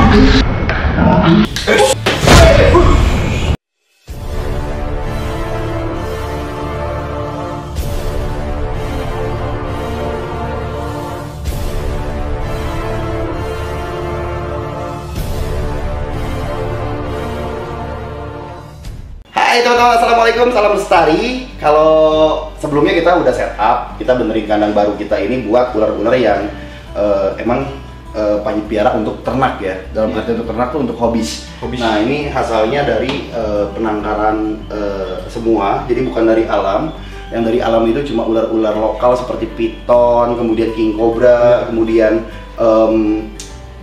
Hai teman-teman, assalamualaikum, salam lestari. Kalau sebelumnya kita udah setup, kita benerin kandang baru kita ini buat ular-ular yang emang Panji piara untuk ternak ya. Dalam arti untuk ternak tuh untuk hobis. Nah ini hasilnya dari penangkaran semua, jadi bukan dari alam. Yang dari alam itu cuma ular-ular lokal seperti piton, kemudian king cobra, kemudian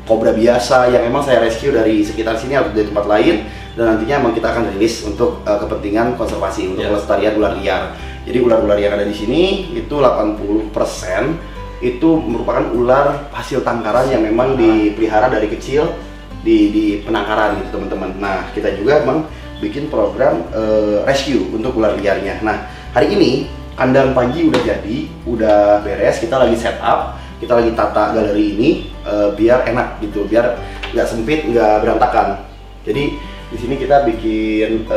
kobra biasa yang emang saya rescue dari sekitar sini atau dari tempat lain. Dan nantinya memang kita akan rilis untuk kepentingan konservasi, untuk pelestarian ular liar. Jadi ular-ular yang ada di sini itu 80% itu merupakan ular hasil tangkaran yang memang dipelihara dari kecil di penangkaran gitu teman-teman. Nah kita juga memang bikin program rescue untuk ular liarnya. Nah hari ini kandang Panji udah jadi, udah beres, kita lagi setup, kita lagi tata galeri ini biar enak gitu, biar nggak sempit, nggak berantakan. Jadi di sini kita bikin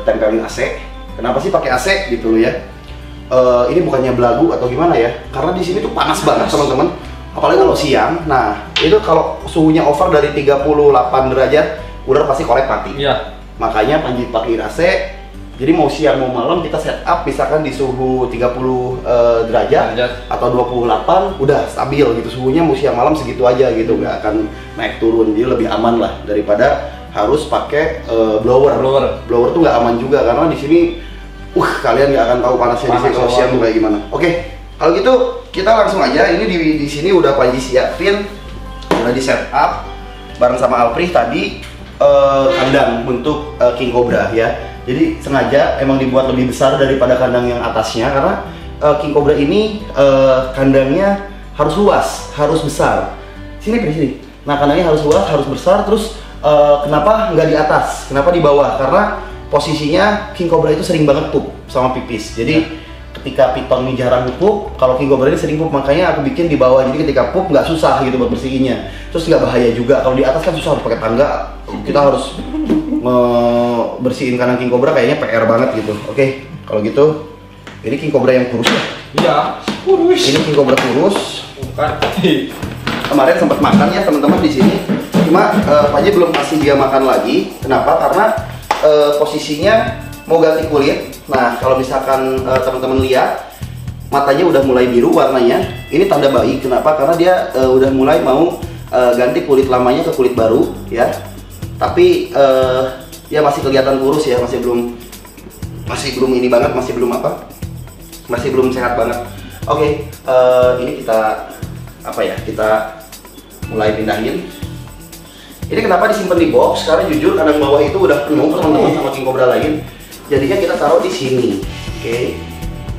tempelin AC. Kenapa sih pakai AC gitu loh ya? Ini bukannya belagu atau gimana ya? Karena di sini tuh panas banget teman-teman. Apalagi kalau siang. Nah, itu kalau suhunya over dari 38 derajat, ular pasti kolek mati. Iya. Makanya Panji pakai AC. Jadi mau siang mau malam kita setup misalkan di suhu 30 derajat atau 28 udah stabil gitu suhunya, mau siang malam segitu aja gitu, nggak akan naik turun. Jadi lebih aman lah daripada harus pakai blower. Blower tuh nggak aman juga karena di sini kalian nggak akan tahu panasnya di sini kalau siang tuh kayak gimana. Oke, kalau gitu kita langsung aja. Ini di sini udah Panji siapin, udah di setup bareng sama Alfri tadi kandang untuk king cobra ya. Jadi sengaja emang dibuat lebih besar daripada kandang yang atasnya karena king cobra ini kandangnya harus luas, harus besar. Sini di sini. Nah kandangnya harus luas, harus besar. Terus kenapa nggak di atas? Kenapa di bawah? Karena posisinya king cobra itu sering banget pup sama pipis. Jadi ketika piton ini jarang pup, kalau king cobra ini sering pup, makanya aku bikin di bawah. Jadi ketika pup nggak susah gitu buat bersihinnya. Terus nggak bahaya juga. Kalau di atas kan susah, harus pakai tangga. Kita harus bersihin kandang king cobra kayaknya PR banget gitu. Oke, kalau gitu ini king cobra yang kurus ya? Iya, kurus. Ini king cobra kurus. Bukan. Kemarin sempat makan ya teman-teman di sini. Cuma Panji belum kasih dia makan lagi. Kenapa? Karena posisinya mau ganti kulit. Nah kalau misalkan teman-teman lihat matanya udah mulai biru warnanya, ini tanda baik. Kenapa? Karena dia udah mulai mau ganti kulit lamanya ke kulit baru ya. Tapi ya masih kelihatan kurus ya, masih belum ini banget, masih belum apa? Masih belum sehat banget. Oke, ini kita apa ya? Kita mulai pindahin. Ini kenapa disimpan di box? Karena jujur kandang bawah itu udah penuh teman-teman sama king cobra lain. Jadinya kita taruh di sini. Oke.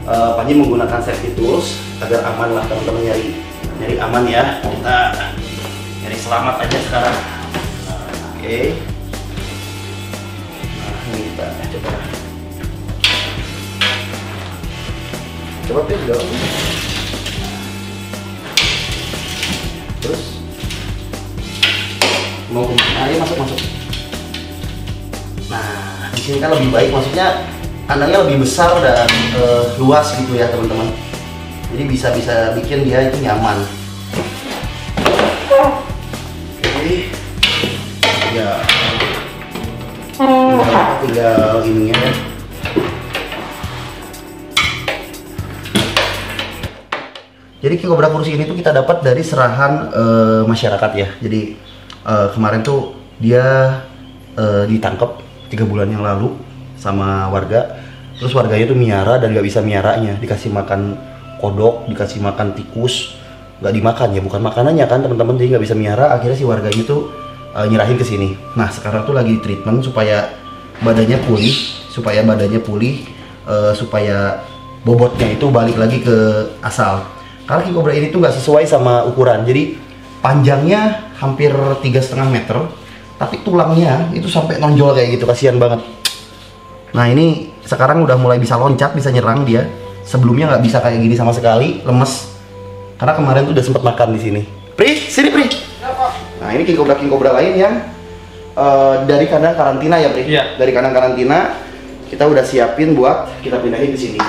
Panji menggunakan safety tools agar aman lah teman-teman, nyari aman ya. Kita nyari selamat aja sekarang. Oke. Nah, ini kita coba pegang. Terus mau kemana? Ayo masuk. Nah di sini kan lebih baik, maksudnya kandangnya lebih besar dan luas gitu ya teman-teman. Jadi bisa bikin dia itu nyaman. Oke. Ya. Tinggal ininya ya. Jadi king cobra kurus ini tuh kita dapat dari serahan masyarakat ya. Jadi kemarin tuh dia ditangkap 3 bulan yang lalu sama warga. Terus warganya tuh miara dan gak bisa miaranya, dikasih makan kodok, dikasih makan tikus, nggak dimakan ya, bukan makanannya kan teman-teman, jadi nggak bisa miara. Akhirnya si warganya tuh nyerahin ke sini. Nah sekarang tuh lagi treatment supaya badannya pulih, supaya bobotnya itu balik lagi ke asal. Karena king cobra ini tuh nggak sesuai sama ukuran, jadi panjangnya hampir 3,5 meter, tapi tulangnya itu sampai nonjol kayak gitu, kasihan banget. Nah ini sekarang udah mulai bisa loncat, bisa nyerang dia. Sebelumnya nggak bisa kayak gini sama sekali, lemes. Karena kemarin tuh udah sempet makan di sini. Pri, sini Pri. Nah ini king cobra lain yang dari kandang karantina ya, Pri? Iya. Dari kandang karantina kita udah siapin buat kita pindahin ke sini.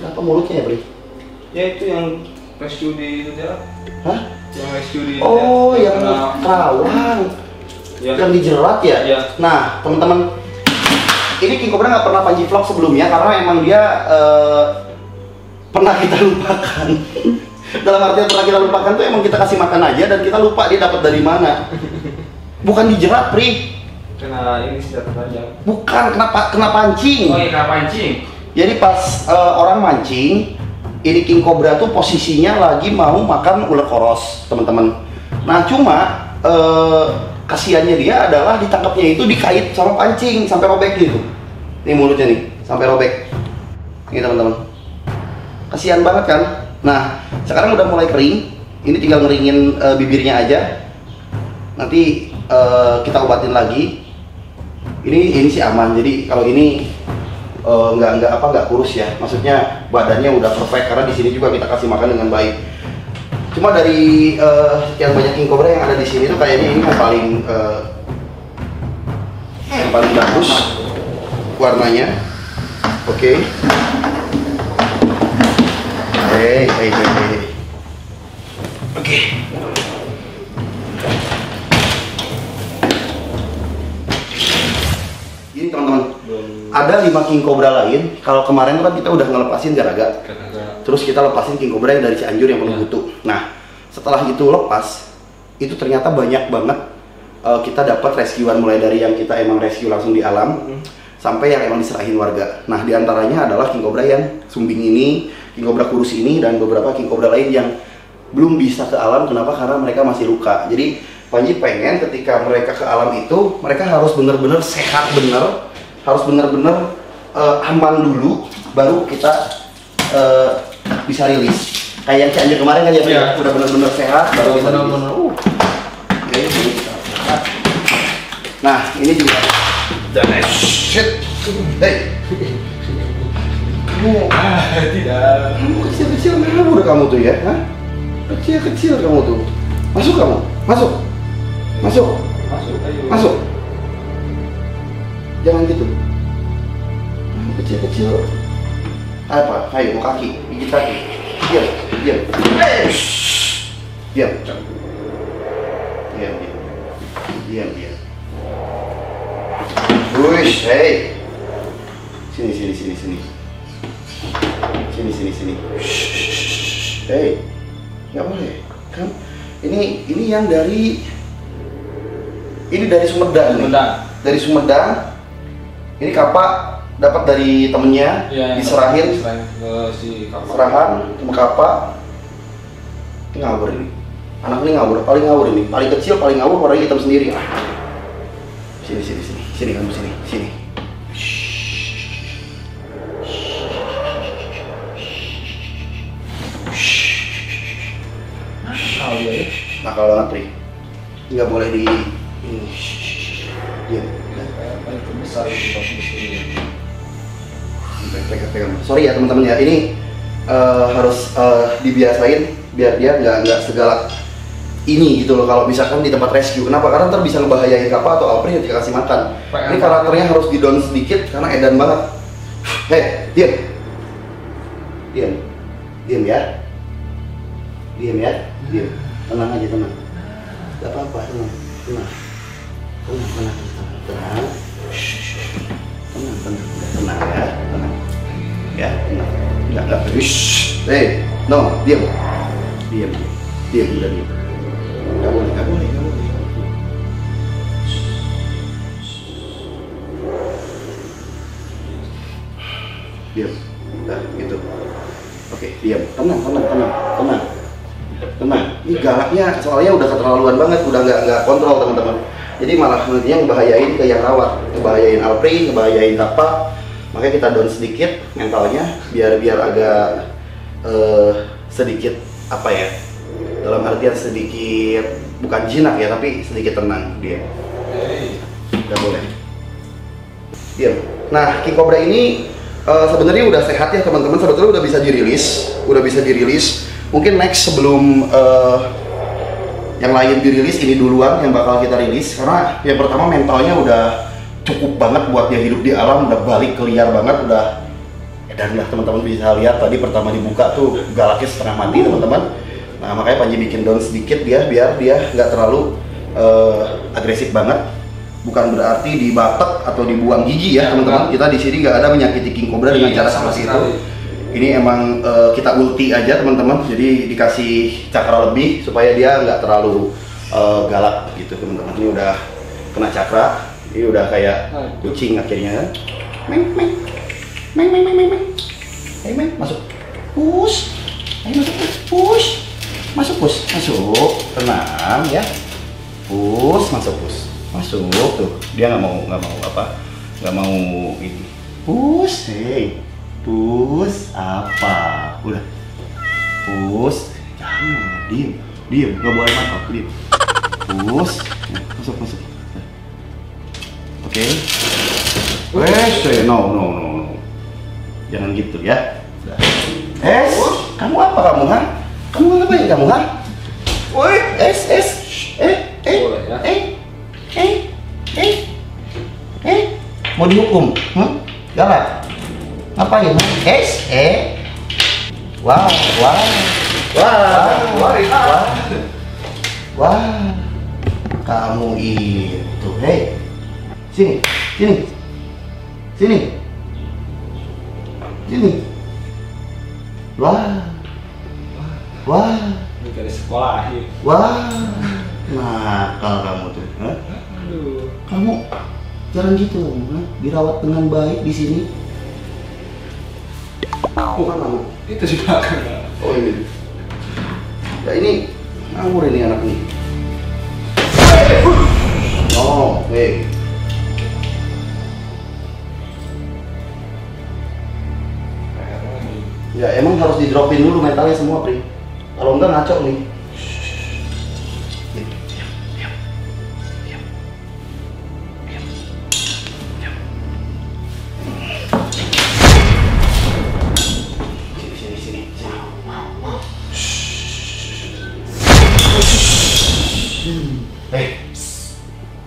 Kenapa mulutnya ya, Pri? Ya itu yang rescue di itu dia. Hah? Yang rescue di Oh, dia, yang kerawang. ya. Yang dijerat ya? Iya. Nah, teman-teman, ini king cobra nggak pernah Panji vlog sebelumnya karena emang dia pernah kita lupakan. Dalam artian pernah kita lupakan tuh emang kita kasih makan aja dan kita lupa dia dapat dari mana. Bukan dijerat, Pri. Kena ini senjata tajam. Bukan, kena pancing. Oh iya, kena pancing. Jadi pas orang mancing, ini king cobra tuh posisinya lagi mau makan ular koros, teman-teman. Nah, cuma kasihannya dia adalah ditangkapnya itu dikait sama pancing sampai robek gitu. Ini mulutnya nih, sampai robek. Ini teman-teman. Kasihan banget kan? Nah, sekarang udah mulai kering. Ini tinggal ngeringin bibirnya aja. Nanti kita obatin lagi. Ini sih aman. Jadi kalau ini nggak kurus ya. Maksudnya badannya udah perfect karena di sini juga kita kasih makan dengan baik. Cuma dari yang banyak king cobra yang ada di sini tuh kayaknya ini yang paling bagus warnanya. Oke. Hey. Oke. Ini teman-teman, ada 5 king cobra lain. Kalau kemarin kan kita udah ngelepasin Garaga, terus kita lepasin king cobra yang dari Cianjur yang penuh kutu. Nah, setelah itu lepas, itu ternyata banyak banget kita dapat rescuean, mulai dari yang kita emang rescue langsung di alam, sampai yang emang diserahin warga. Nah, diantaranya adalah king cobra yang sumbing ini, king cobra kurus ini, dan beberapa king cobra lain yang belum bisa ke alam. Kenapa? Karena mereka masih luka. Jadi Panji pengen ketika mereka ke alam itu, mereka harus bener-bener sehat bener, harus bener-bener aman dulu, baru kita bisa rilis. Kayak yang Cianjur kemarin kan ya, Iya. udah bener-bener sehat, baru bisa rilis. Oke, ini kita angkat. Nah, ini juga. Shit. Hey. Tidak. Kamu kecil-kecil ngawur kamu tuh ya, hah? Kecil-kecil kamu tuh. Masuk kamu, masuk. Masuk. Ayo. Masuk. Jangan gitu. Kamu kecil-kecil. Apa? Ayo, mau kaki, gigit kaki. Diam. Diam. Diam. Wush, hey. Sini. Sini. Hey, nggak boleh. Kan ini yang dari Sumedang nih. Dari Sumedang. Ini kapak dapat dari temennya, Ya, diserahin ke si kapal. serahan sama kapak. Ini ngawur ini. Anak ini paling ngawur ini. Paling kecil, paling ngawur, warnanya hitam sendiri. Sini kamu sini. Nakal banget, Pri. Nggak boleh di ini. Diam. Paling terbesar itu Pegang. Sorry ya teman-teman ya, ini harus dibiasain biar dia nggak segalak ini gitu loh. Kalau misalkan di tempat rescue, kenapa? Karena ntar bisa ngebahayain Kappa atau Alfred ketika kasih makan. Ini karakternya harus di down sedikit karena edan banget. Hei, diam ya. Tenang aja, tenang. Gak apa-apa, tenang. Tenang ya. Enggak. Hei, no, diam. Udah diam. Gak boleh. Diam. Nah, gitu. Oke, diam. Tenang. Ini galaknya soalnya udah keterlaluan banget, udah nggak kontrol teman-teman. Jadi malah nantinya ngebahayain ke yang rawat, ngebahayain Alpri, ngebahayain Kappa. Makanya kita down sedikit mentalnya biar agak sedikit apa ya? Dalam artian sedikit bukan jinak ya, tapi sedikit tenang dia. Nggak boleh. Diam. Nah, king cobra ini sebenarnya udah sehat ya teman-teman, sebetulnya udah bisa dirilis. Mungkin next sebelum yang lain dirilis, ini duluan yang bakal kita rilis, karena yang pertama mentalnya udah cukup banget buat dia hidup di alam, udah balik ke liar banget, udah edan lah. Teman-teman bisa lihat tadi pertama dibuka tuh galaknya setengah mati teman-teman. Nah makanya Panji bikin down sedikit dia, biar dia nggak terlalu agresif banget. Bukan berarti dibatek atau dibuang gigi ya teman-teman. Kita di sini nggak ada menyakiti king cobra dengan cara seperti itu. Ini emang kita ulti aja teman-teman. Jadi dikasih cakra lebih supaya dia nggak terlalu galak gitu teman-teman. Ini udah kena cakra. Ini udah kayak kucing akhirnya. Meng, masuk. Push. Ayo masuk push. Masuk. Tenang ya. Push, masuk. Tuh, dia nggak mau ini. Push, push apa? Udah, push, jangan diem, nggak boleh matok, diem. Push, masuk. Oke. No, jangan gitu ya. Kamu apa kamu ha? Kamu ngapain kamu ha? Woi, Boleh ya. Mau dihukum? Galak? Ngapain? Wah. Kamu itu, sini. Wah. Ini dari sekolah ya. Wah. Nakal kamu tuh. Aduh. Kamu jangan gitu, dirawat dengan baik di sini. Bukan kamu. Itu sih Pak. Oh ini. Ya ini ngawur ini anak nih. Oh, Ya emang harus di-dropin dulu metalnya semua, Pri. Kalau enggak ngaco nih.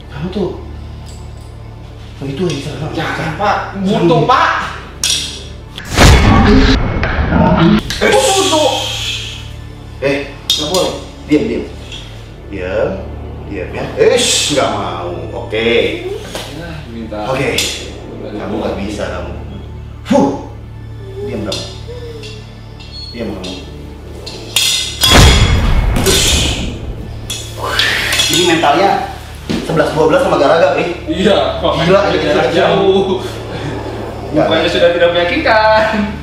Kamu tuh itu yang Jangan Pak, butuh Pak. Butuh. Nggak boleh. Diam ya. Nggak mau. Oke. Minta. Oke. Kamu nggak bisa kamu. Diam kamu. Ini mentalnya 11-12 sama Garaga, Pri. Iya, kok Gila, ini jarak jauh. Mukanya sudah tidak meyakinkan.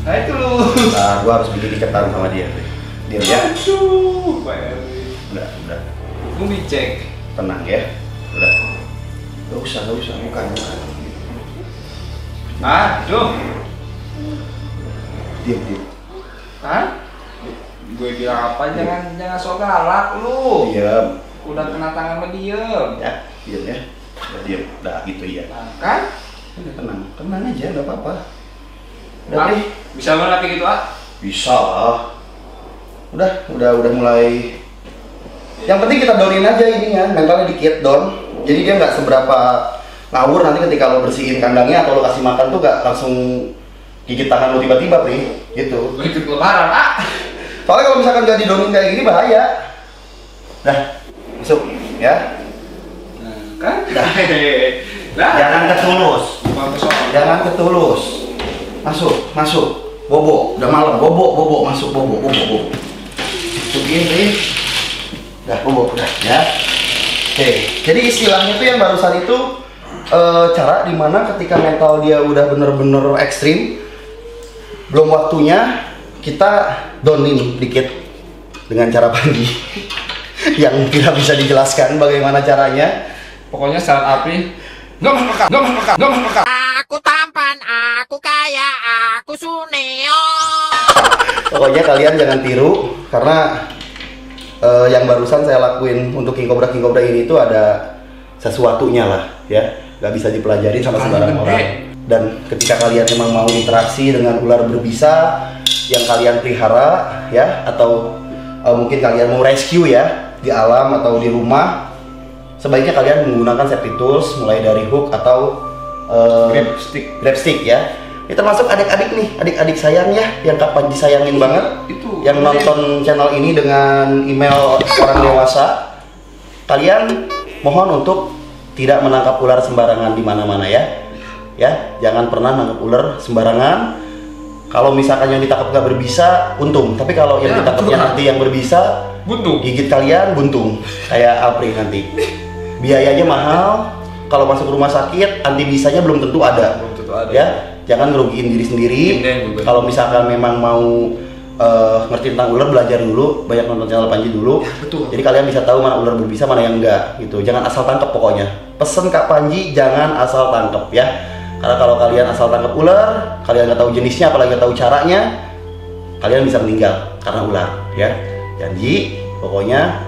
Nah itu lu. Nah, gua harus bikin iketan sama dia. Diam ya. Aduh, Pak Erwin. Udah. Mau dicek. Tenang ya. Udah. Gak usah, bukan. Aduh. Diam. Hah? Gue bilang apa? Jangan sok galak lu. Diam. Udah kena tangan lo diem. Ya, diam ya. Udah diam. Udah gitu ya. Nah, kan? Tenang aja, nggak apa-apa. Udah Pak, deh. bisa lo nanti gitu ah? Bisa lah. Udah mulai. Yang penting kita downin aja ini ya, mentalnya dikit down. Jadi dia nggak seberapa ngawur nanti ketika lo bersihin kandangnya atau lo kasih makan tuh nggak langsung gigit tangan lo tiba-tiba nih, gitu. Gue ikut lebaran ah. Soalnya kalau misalkan nggak didownin kayak gini bahaya. Nah, masuk ya. Nah, kan? Nah, jangan ketulus. Masuk. Bobo, udah malam. Bobo, masuk bobo. Begini. Udah bobo, udah ya. Oke, jadi istilahnya tuh yang barusan itu cara dimana ketika mental dia udah bener-bener ekstrim, belum waktunya kita downin dikit dengan cara Panji yang tidak bisa dijelaskan bagaimana caranya. Pokoknya saat api nggak masuk akal. Aku tampan, aku kaya, aku suneo. Pokoknya kalian jangan tiru karena yang barusan saya lakuin untuk King Cobra ini tuh ada sesuatunya lah ya, nggak bisa dipelajari sama sembarang orang. Dan ketika kalian emang mau interaksi dengan ular berbisa yang kalian pelihara ya, atau mungkin kalian mau rescue ya di alam atau di rumah, sebaiknya kalian menggunakan safety tools mulai dari hook atau grab stick ya. Ini termasuk adik-adik nih, adik-adik sayang ya, yang Kak Panji sayangin banget, yang nonton channel ini dengan email orang dewasa. Kalian mohon untuk tidak menangkap ular sembarangan di mana-mana ya. Ya, jangan pernah nangkap ular sembarangan. Kalau misalkan yang ditangkap nggak berbisa, untung. Tapi kalau yang ditangkapnya nanti yang berbisa, buntung. Gigit kalian buntung, kayak Apri nanti. Biayanya mahal. Kalau masuk rumah sakit, anti bisanya belum tentu ada. Ya. Jangan ngerugiin diri sendiri. Kalau misalkan memang mau ngerti tentang ular, belajar dulu, banyak nonton channel Panji dulu. Betul. Jadi kalian bisa tahu mana ular berbisa, mana yang enggak gitu. Jangan asal tangkap pokoknya. Pesen Kak Panji, jangan asal tangkap ya. Karena kalau kalian asal tangkap ular, kalian nggak tahu jenisnya, apalagi nggak tahu caranya, kalian bisa meninggal karena ular ya. Janji, pokoknya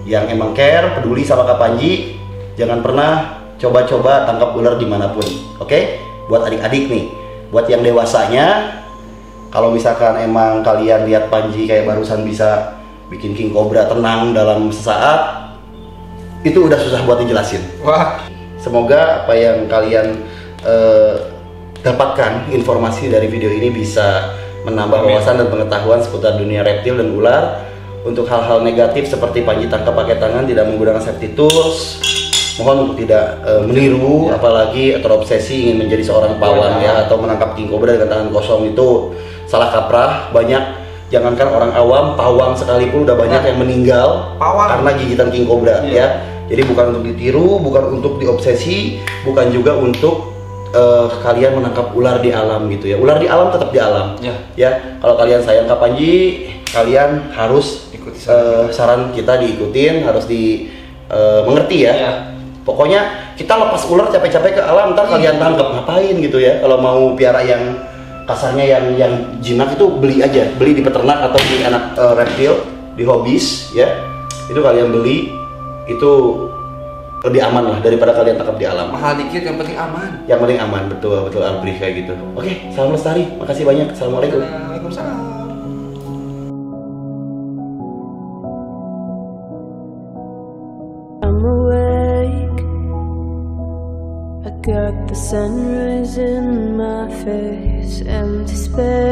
yang emang care, peduli sama Kak Panji, jangan pernah coba-coba tangkap ular dimanapun. Oke? Buat adik-adik nih, buat yang dewasanya, kalau misalkan emang kalian lihat Panji kayak barusan bisa bikin king cobra tenang dalam sesaat, itu udah susah buat dijelasin. Wah. Semoga apa yang kalian dapatkan informasi dari video ini bisa menambah wawasan dan pengetahuan seputar dunia reptil dan ular. Untuk hal-hal negatif seperti Panji tangkap pakai tangan, tidak menggunakan safety tools, mohon untuk tidak meniru, apalagi terobsesi ingin menjadi seorang pawang ya, atau menangkap king cobra dengan tangan kosong. Itu salah kaprah. Banyak, jangankan orang awam, pawang sekalipun udah banyak yang meninggal karena gigitan king cobra ya. Jadi bukan untuk ditiru, bukan untuk diobsesi, bukan juga untuk kalian menangkap ular di alam gitu ya. Ular di alam tetap di alam ya. Kalau kalian sayang Kak Panji, kalian harus ikuti saran kita, diikutin, harus mengerti ya. Pokoknya kita lepas ular capek-capek ke alam, ntar kalian tangkap, ngapain gitu ya. Kalau mau piara yang kasarnya yang jinak, itu beli aja, beli di peternak atau di anak reptil, di hobbies ya. Itu kalian beli, itu lebih aman lah daripada kalian tangkap di alam. Mahal dikit, yang penting aman. Yang penting aman, betul Albri kayak gitu. Oke, salam lestari, makasih banyak. Assalamualaikum. Waalaikumsalam. I'm awake, I got the sunrise in my face and despair.